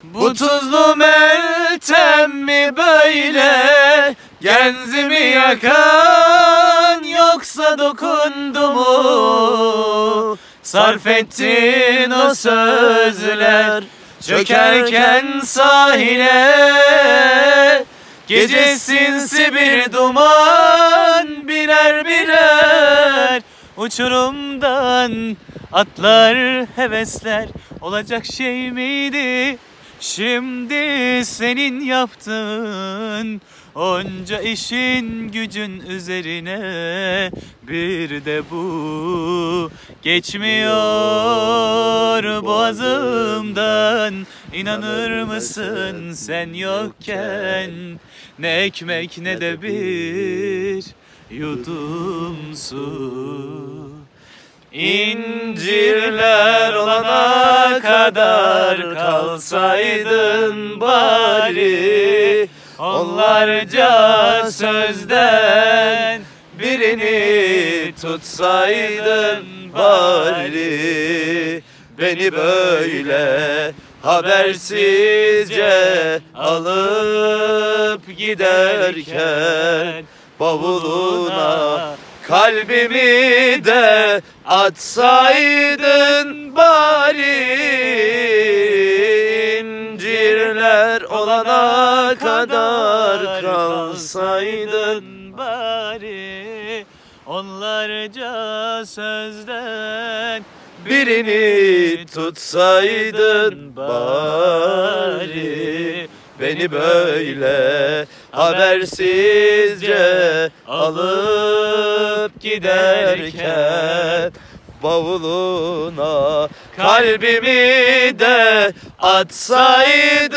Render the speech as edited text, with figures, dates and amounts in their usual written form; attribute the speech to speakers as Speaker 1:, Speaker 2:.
Speaker 1: Bu tuzlu Meltem mi böyle genzimi yakan, yoksa dokundu mu sarf ettin o sözler çökerken sahile? Gece sinsi bir duman birer birer uçurumdan atlar hevesler. Olacak şey miydi şimdi senin yaptığın onca işin gücün üzerine? Bir de bu geçmiyor boğazımdan. İnanır mısın sen yokken ne ekmek ne de bir yudum su. İncirler olana kadar kalsaydın bari, onlarca sözden birini tutsaydın bari. Beni böyle habersizce alıp giderken bavuluna kalbimi de atsaydın bari. İncirler olana kadar kalsaydın bari, onlarca sözden birini tutsaydın bari. Beni böyle habersizce alıp giderken bavuluna kalbimi de atsaydın